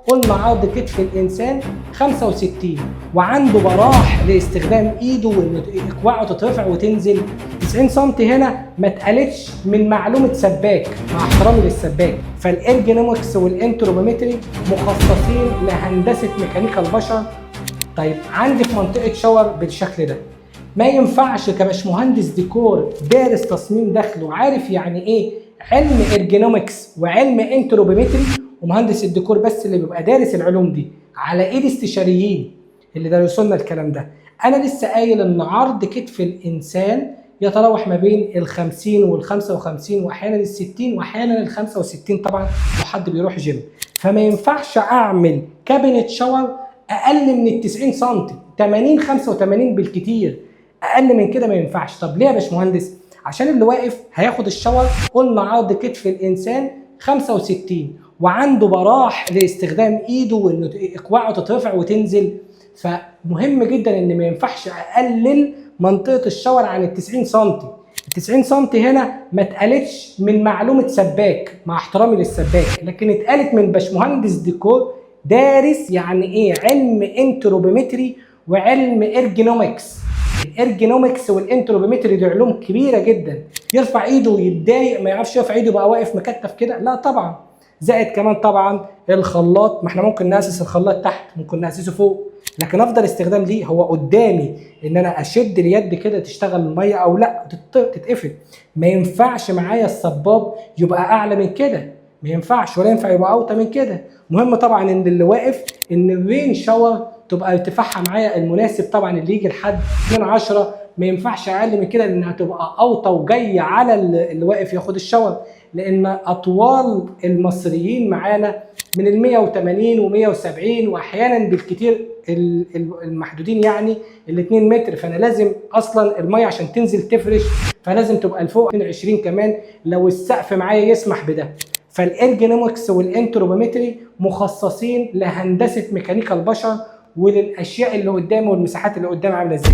قلنا عرض كتف الانسان 65 وعنده براح لاستخدام ايده وان اكواعه تترفع وتنزل 90 سم. هنا ما اتقالتش من معلومه سباك مع احترامي للسباك، فالارجونومكس والانتروبومتري مخصصين لهندسه ميكانيكا البشر. طيب عندي في منطقه شاور بالشكل ده، ما ينفعش كباشمهندس ديكور دارس تصميم داخله وعارف يعني ايه علم ارجونومكس وعلم انتروبومتري، ومهندس الديكور بس اللي بيبقى دارس العلوم دي على ايد استشاريين اللي درسوا لنا الكلام ده. انا لسه قايل ان عرض كتف الانسان يتراوح ما بين ال 50 وال 55 واحيانا ال 60 واحيانا ال 65 طبعا لو حد بيروح جيم. فما ينفعش اعمل كابينت شاور اقل من ال 90 سم، 80 85 بالكتير، اقل من كده ما ينفعش. طب ليه يا باشمهندس؟ عشان اللي واقف هياخد الشاور قلنا عرض كتف الانسان 65 وعنده براح لاستخدام ايده وان اكواعه تترفع وتنزل، فمهم جدا ان ما ينفعش اقلل منطقه الشاور عن ال 90 سم. ال 90 سم هنا ما اتقالتش من معلومه سباك مع احترامي للسباك، لكن اتقالت من باشمهندس ديكور دارس يعني ايه علم انتروبومتري وعلم ارجونومكس. الارجونومكس والانتروبومتري دي علوم كبيره جدا، يرفع ايده ويتضايق ما يعرفش يرفع ايده بقى واقف مكتف كده، لا طبعا. زائد كمان طبعا الخلاط، ما احنا ممكن ناسس الخلاط تحت ممكن ناسسه فوق، لكن افضل استخدام ليه هو قدامي ان انا اشد اليد كده تشتغل الميه او لا تتقفل. ما ينفعش معايا الصباب يبقى اعلى من كده، ما ينفعش، ولا ينفع يبقى اوطى من كده. مهم طبعا ان اللي واقف ان الرين شاور تبقى ارتفاعها معايا المناسب طبعا اللي يجي لحد 2/10، ما ينفعش اقل من كده لانها تبقى اوطى وجايه على اللي واقف ياخد الشاور، لان اطوال المصريين معانا من ال 180 و170 واحيانا بالكتير المحدودين يعني ال 2 متر، فانا لازم اصلا الميه عشان تنزل تفرش فلازم تبقى لفوق 22 كمان لو السقف معايا يسمح بده. فالارجونومكس والانتروبومتري مخصصين لهندسه ميكانيكا البشر وللاشياء اللي قدامي والمساحات اللي قدامي عامله ازاي.